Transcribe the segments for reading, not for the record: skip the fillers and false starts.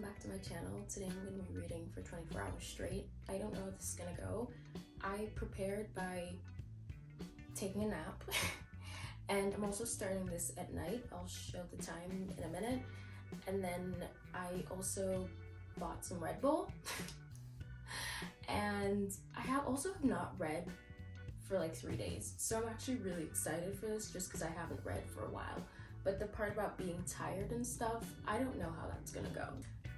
back to my channel. Today I'm going to be reading for 24 hours straight. I don't know how this is going to go. I prepared by taking a nap and I'm also starting this at night. I'll show the time in a minute. And then I also bought some Red Bull and I also have not read for like 3 days. So I'm actually really excited for this just because I haven't read for a while. But the part about being tired and stuff, I don't know how that's gonna go.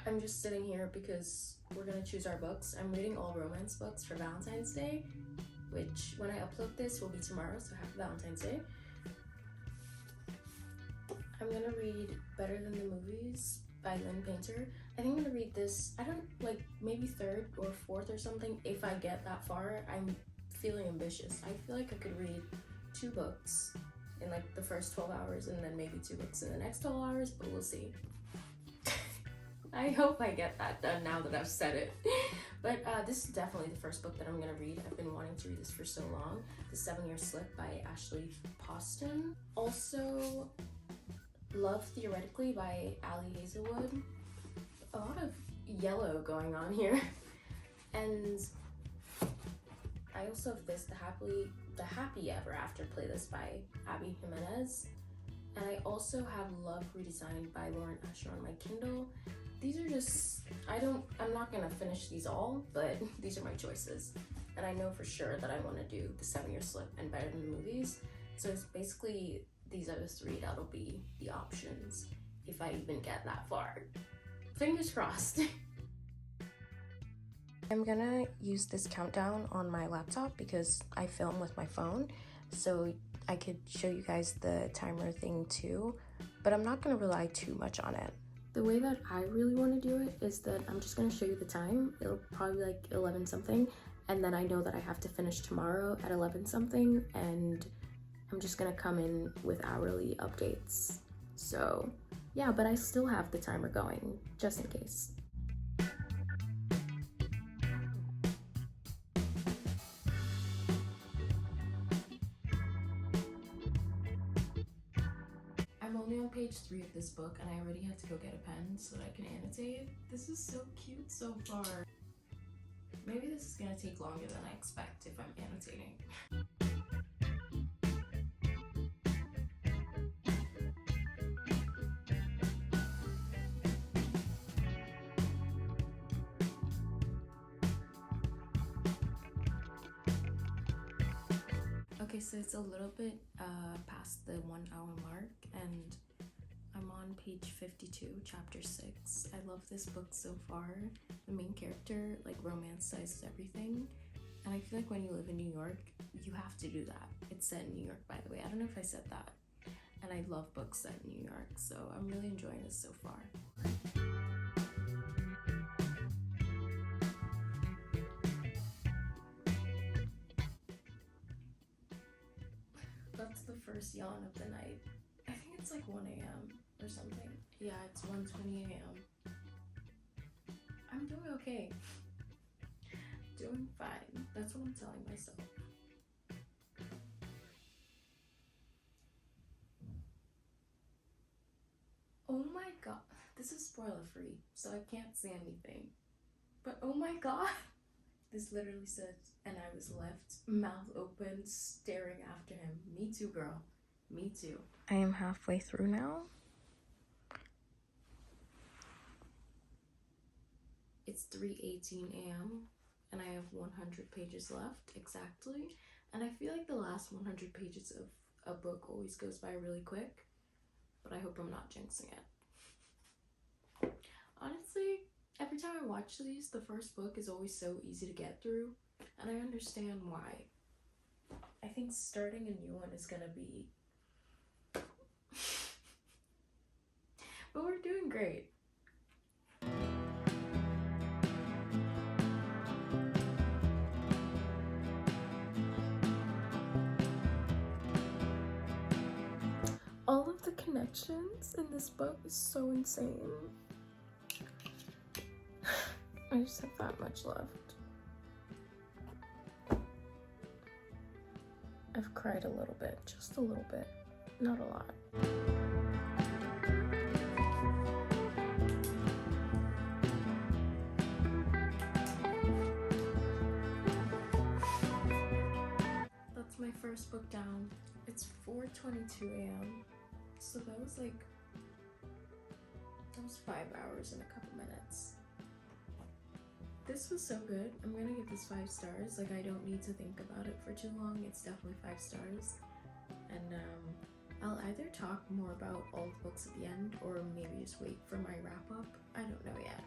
I'm just sitting here because we're gonna choose our books. I'm reading all romance books for Valentine's Day, which when I upload this will be tomorrow, so happy Valentine's Day. I'm gonna read Better Than the Movies by Lynn Painter. I think I'm gonna read this, I don't like, maybe third or fourth or something. If I get that far, I'm feeling ambitious. I feel like I could read 2 books in like the first 12 hours and then maybe 2 books in the next 12 hours, but we'll see. I hope I get that done now that I've said it. But this is definitely the first book that I'm gonna read. I've been wanting to read this for so long. The 7-Year Slip by Ashley Poston. Also, Love Theoretically by Ali Hazelwood. A lot of yellow going on here. And I also have this, The Happy Ever After playlist by Abby Jimenez. And I also have Love Redesigned by Lauren Asher on my Kindle. These are just, I'm not gonna finish these all, but these are my choices. And I know for sure that I wanna do The 7-Year Slip and Better Than the Movies. So it's basically these are the 3 that'll be the options if I even get that far. Fingers crossed. I'm gonna use this countdown on my laptop because I film with my phone, so I could show you guys the timer thing too, but I'm not gonna rely too much on it. The way that I really want to do it is that I'm just gonna show you the time. It'll probably be like 11 something, and then I know that I have to finish tomorrow at 11 something, and I'm just gonna come in with hourly updates. So yeah, but I still have the timer going, just in case. I'm only on page 3 of this book and I already had to go get a pen so that I can annotate. This is so cute so far. Maybe this is gonna take longer than I expect if I'm annotating. Okay, so it's a little bit past the 1 hour mark and I'm on page 52, chapter 6. I love this book so far. The main character like romanticizes everything, and I feel like when you live in New York, you have to do that. It's set in New York, by the way. I don't know if I said that. And I love books set in New York, so I'm really enjoying this so far. That's the first yawn of the night. I think it's like 1 a.m. or something. Yeah, it's 1:20 a.m. I'm doing okay. Doing fine. That's what I'm telling myself. Oh my god. This is spoiler free, so I can't say anything. But oh my god. This literally says, and I was left mouth open staring after him. Me too, girl. Me too. I am halfway through now. It's 3:18 a.m. and I have 100 pages left exactly. And I feel like the last 100 pages of a book always goes by really quick, but I hope I'm not jinxing it. Honestly, every time I watch these, the first book is always so easy to get through, and I understand why. I think starting a new one is gonna be... but we're doing great. All of the connections in this book is so insane. I just have that much left. I've cried a little bit, just a little bit, not a lot. first book down. It's 4:22 a.m. So that was 5 hours and a couple minutes. This was so good. I'm gonna give this 5 stars. Like, I don't need to think about it for too long. It's definitely 5 stars. And I'll either talk more about all the books at the end or maybe just wait for my wrap up. I don't know yet.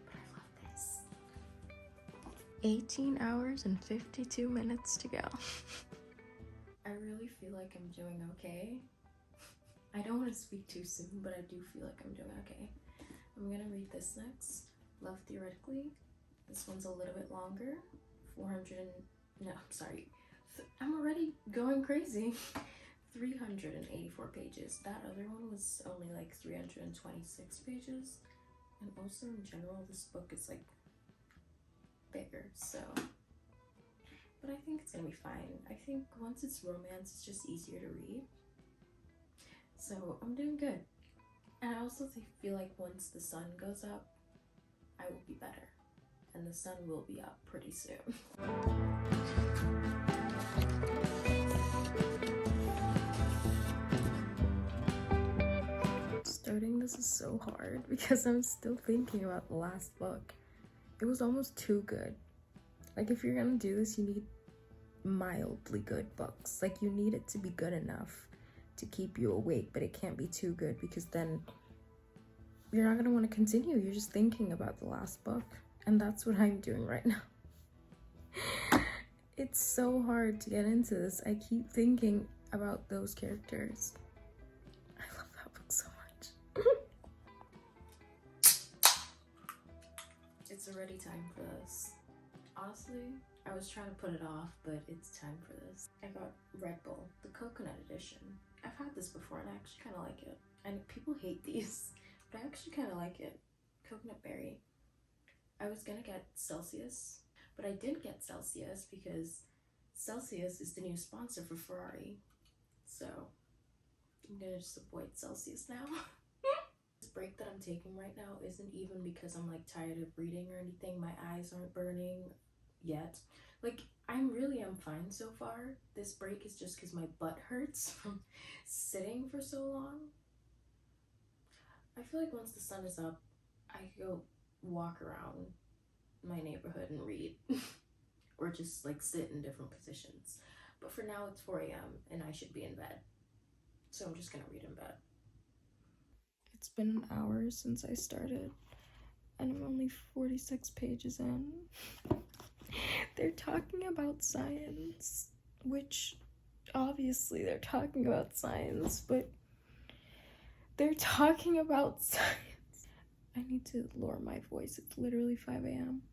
But I love this. 18 hours and 52 minutes to go. I really feel like I'm doing okay. I don't want to speak too soon, but I do feel like I'm doing okay. I'm gonna read this next. Love Theoretically. This one's a little bit longer. I'm already going crazy. 384 pages. That other one was only 326 pages. And also in general, this book is bigger, so. But I think it's gonna be fine. I think once it's romance, it's just easier to read. So I'm doing good. And I also feel like once the sun goes up, I will be better. And the sun will be up pretty soon. Starting this is so hard because I'm still thinking about the last book. It was almost too good. If you're gonna do this, you need mildly good books. You need it to be good enough to keep you awake, but it can't be too good because then you're not gonna want to continue. You're just thinking about the last book, and that's what I'm doing right now. It's so hard to get into this. I keep thinking about those characters. I love that book so much. It's already time for this. Honestly, I was trying to put it off, but it's time for this. I got Red Bull, the coconut edition. I've had this before and I actually kind of like it. And people hate these, but I actually kind of like it. Coconut berry. I was gonna get Celsius, but I didn't get Celsius because Celsius is the new sponsor for Ferrari. So I'm gonna just avoid Celsius now. This break that I'm taking right now isn't even because I'm tired of reading or anything. My eyes aren't burning yet. I'm fine so far. This break is just because my butt hurts from sitting for so long. I feel like once the sun is up, I could go walk around my neighborhood and read. Or just sit in different positions. But for now it's 4 a.m. and I should be in bed. So I'm just gonna read in bed. It's been an hour since I started and I'm only 46 pages in. They're talking about science, which obviously they're talking about science, but they're talking about science. I need to lower my voice. It's literally 5 a.m.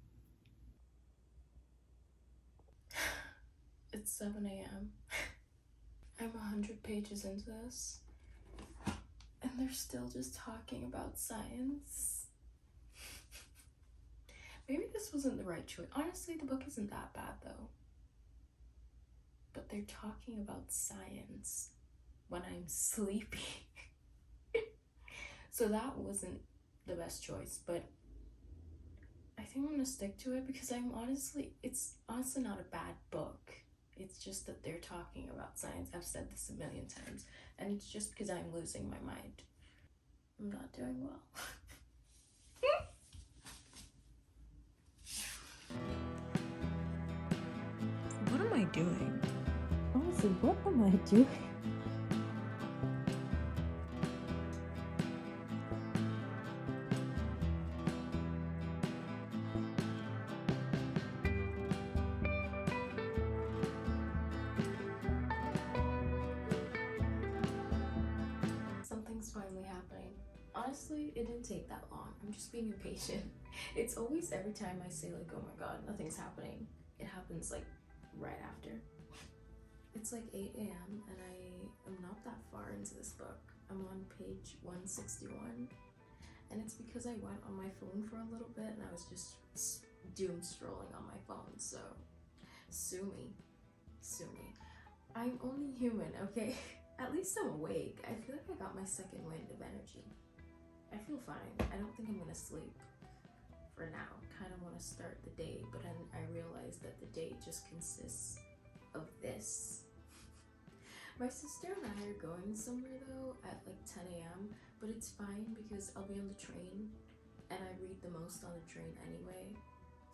It's 7 a.m. I'm 100 pages into this, and they're still just talking about science. Maybe this wasn't the right choice. Honestly, the book isn't that bad though. But they're talking about science when I'm sleepy. So that wasn't the best choice, but I think I'm gonna stick to it because it's honestly not a bad book. It's just that they're talking about science. I've said this a million times, and it's just because I'm losing my mind. I'm not doing well. What am I doing? Honestly, what am I doing? Something's finally happening. Honestly, it didn't take that long. I'm just being impatient. It's always every time I say oh my god, nothing's happening. It happens right after. It's 8 a.m. and I am not that far into this book. I'm on page 161, and it's because I went on my phone for a little bit and I was just doom scrolling on my phone, so sue me. I'm only human, okay? At least I'm awake. I feel like I got my second wind of energy. I feel fine. I don't think I'm gonna sleep for now. Kind of want to start the day, but then I realized that the day just consists of this. My sister and I are going somewhere though at like 10 a.m. But it's fine because I'll be on the train and I read the most on the train anyway.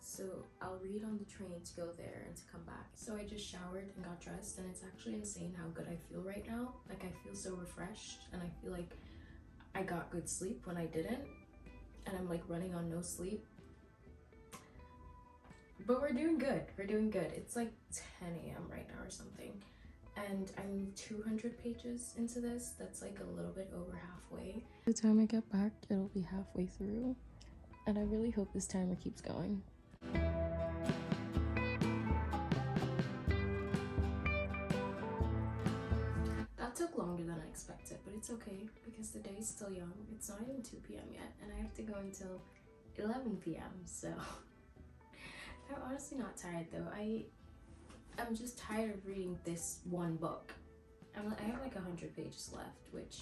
So I'll read on the train to go there and to come back. So I just showered and got dressed, and it's actually insane how good I feel right now. Like, I feel so refreshed, and I feel like I got good sleep when I didn't, and I'm like running on no sleep. But we're doing good. We're doing good. It's like 10 a.m. right now or something, and I'm 200 pages into this. That's like a little bit over halfway. By the time I get back, it'll be halfway through, and I really hope this timer keeps going. That took longer than I expected, but it's okay because the day is still young. It's not even 2 p.m. yet, and I have to go until 11 p.m. So I'm honestly not tired though. I'm just tired of reading this one book. I have like 100 pages left, which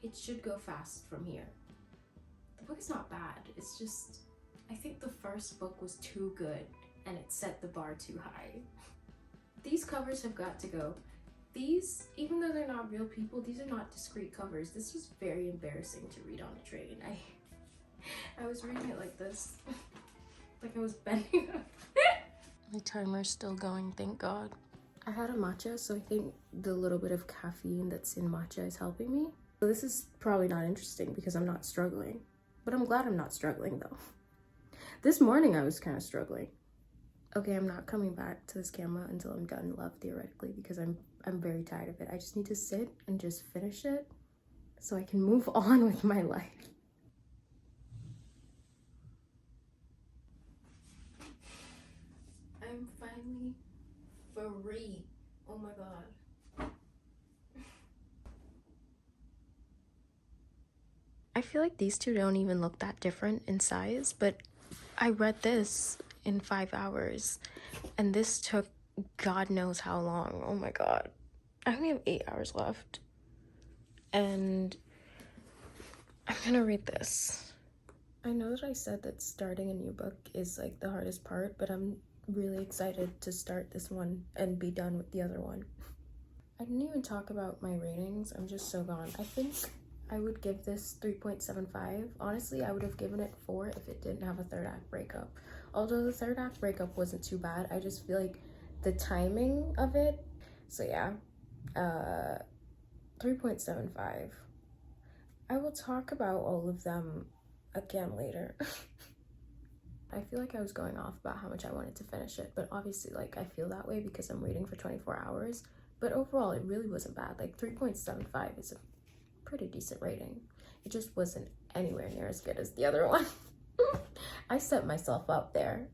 it should go fast from here. The book is not bad. It's just, I think the first book was too good and it set the bar too high. These covers have got to go. These, even though they're not real people, these are not discreet covers. This was very embarrassing to read on a train. I was reading it like this. Like I was bending up. My timer's still going, thank God. I had a matcha, so I think the little bit of caffeine that's in matcha is helping me. So this is probably not interesting because I'm not struggling. But I'm glad I'm not struggling though. This morning I was kind of struggling. Okay, I'm not coming back to this camera until I'm done love theoretically because I'm very tired of it. I just need to sit and just finish it so I can move on with my life. I'm finally free. Oh my God. I feel like these two don't even look that different in size, but I read this in 5 hours and this took God knows how long. Oh my God. I only have 8 hours left and I'm gonna read this. I know that I said that starting a new book is like the hardest part, but I'm really excited to start this one and be done with the other one. I didn't even talk about my ratings. I'm just so gone. I think I would give this 3.75. Honestly, I would have given it 4 if it didn't have a third act breakup. Although the third act breakup wasn't too bad, I just feel like the timing of it. So yeah, 3.75. I will talk about all of them again later. I feel like I was going off about how much I wanted to finish it, but obviously like I feel that way because I'm reading for 24 hours. But overall, it really wasn't bad. Like 3.75 is a pretty decent rating. It just wasn't anywhere near as good as the other one. I set myself up there.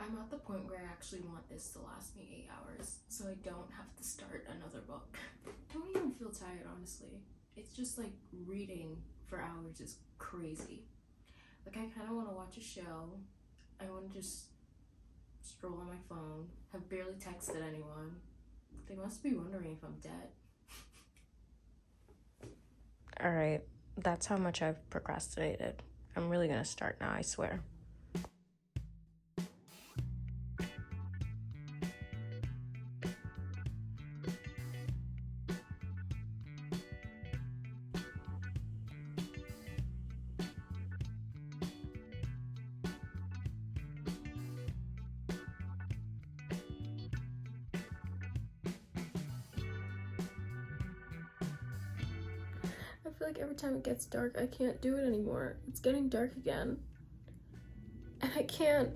I'm at the point where I actually want this to last me 8 hours, so I don't have to start another book. I don't even feel tired, honestly. It's just like reading for hours is crazy. Like I kind of want to watch a show. I want to just stroll on my phone. Have barely texted anyone. They must be wondering if I'm dead. All right, that's how much I've procrastinated. I'm really gonna start now, I swear. I feel like every time it gets dark, I can't do it anymore. It's getting dark again. And I can't.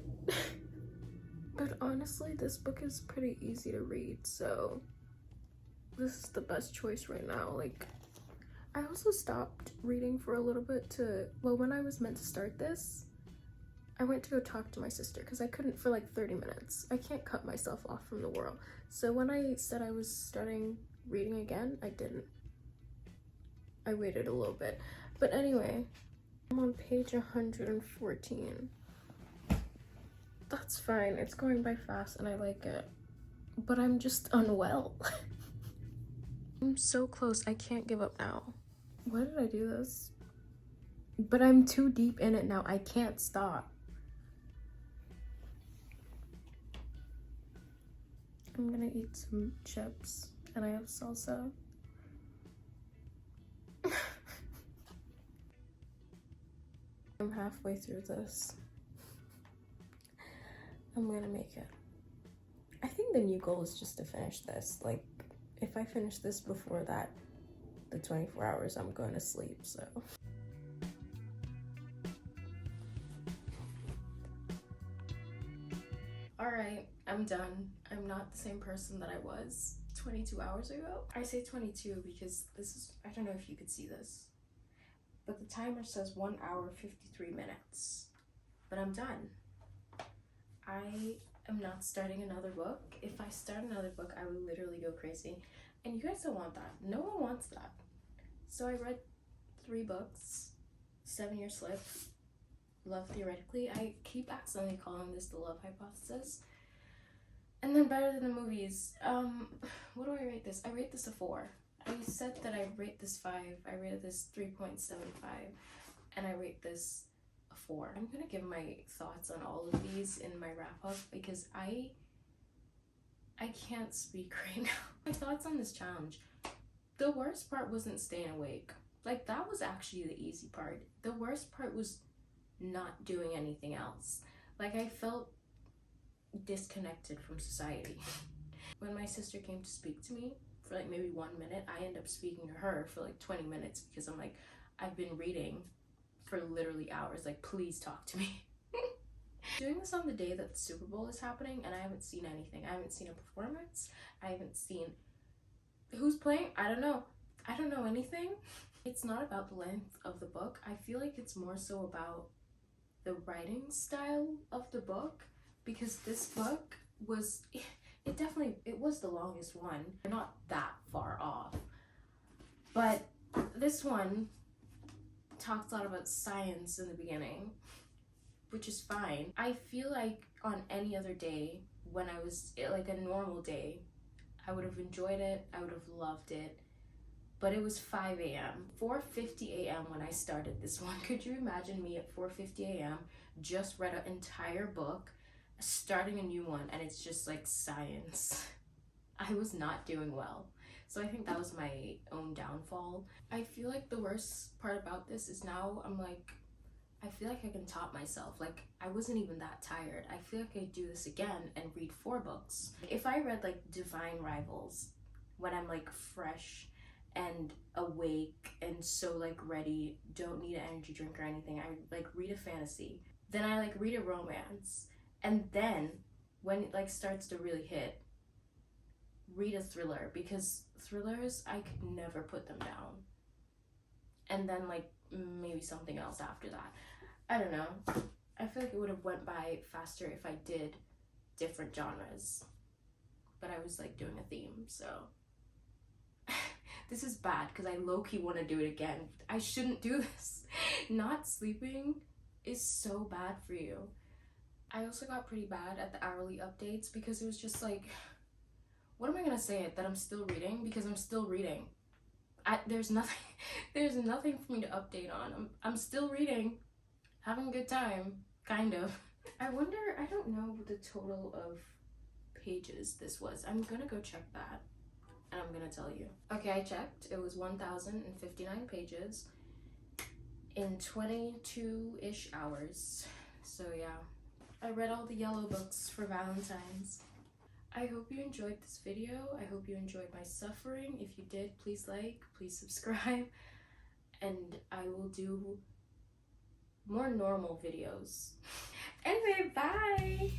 But honestly, this book is pretty easy to read, so this is the best choice right now. Like, I also stopped reading for a little bit well, when I was meant to start this, I went to go talk to my sister because I couldn't for like 30 minutes. I can't cut myself off from the world. So when I said I was starting reading again, I didn't. I waited a little bit. But anyway, I'm on page 114. That's fine. It's going by fast and I like it. But I'm just unwell. I'm so close. I can't give up now. Why did I do this? But I'm too deep in it now. I can't stop. I'm gonna eat some chips and I have salsa. I'm halfway through this. I'm gonna make it. I think the new goal is just to finish this. Like, if I finish this before that, the 24 hours, I'm going to sleep, so. Alright, I'm done. I'm not the same person that I was 22 hours ago. I say 22 because this is, I don't know if you could see this, but the timer says 1 hour 53 minutes. But I'm done. I am not starting another book. If I start another book, I would literally go crazy. And you guys don't want that. No one wants that. So I read 3 books, 7-Year Slip, Love Theoretically. I keep accidentally calling this the Love Hypothesis. And then Better Than the Movies. What do I rate this? I rate this a 4. I said that I rate this 5. I rated this 3.75. And I rate this a 4. I'm gonna give my thoughts on all of these in my wrap-up because I can't speak right now. My thoughts on this challenge. The worst part wasn't staying awake. Like, that was actually the easy part. The worst part was not doing anything else. Like, I felt disconnected from society. When my sister came to speak to me for like maybe 1 minute, I end up speaking to her for like 20 minutes because I'm like, I've been reading for literally hours. Like, please talk to me. Doing this on the day that the Super Bowl is happening and I haven't seen anything. I haven't seen a performance. I haven't seen who's playing. I don't know anything. It's not about the length of the book. I feel like it's more so about the writing style of the book, because this book was, it was the longest one. They're not that far off. But this one talks a lot about science in the beginning, which is fine. I feel like on any other day, when I was like a normal day, I would have enjoyed it, I would have loved it, but it was 5 a.m. 4:50 a.m. when I started this one. Could you imagine me at 4:50 a.m. just read an entire book, starting a new one, and it's just like science? I was not doing well. So I think that was my own downfall. I feel like the worst part about this is now I'm like, I feel like I can top myself. Like, I wasn't even that tired. I feel like I could do this again and read 4 books. If I read like Divine Rivals when I'm like fresh and awake and so like ready, don't need an energy drink or anything, I like read a fantasy, then I like read a romance, and then when it like starts to really hit, read a thriller, because thrillers, I could never put them down. And then like maybe something else after that. I don't know. I feel like it would have went by faster if I did different genres, but I was like doing a theme, so this is bad because I low-key want to do it again. I shouldn't do this. Not sleeping is so bad for you. I also got pretty bad at the hourly updates because it was just like, what am I gonna say it that I'm still reading, because I'm still reading. There's nothing for me to update on. I'm still reading, having a good time, kind of. I wonder, I don't know what the total of pages this was. I'm gonna go check that and I'm gonna tell you. Okay, I checked. It was 1,059 pages in 22-ish hours. So yeah, I read all the yellow books for Valentine's. I hope you enjoyed this video. I hope you enjoyed my suffering. If you did, please like, please subscribe, and I will do more normal videos. Anyway, bye!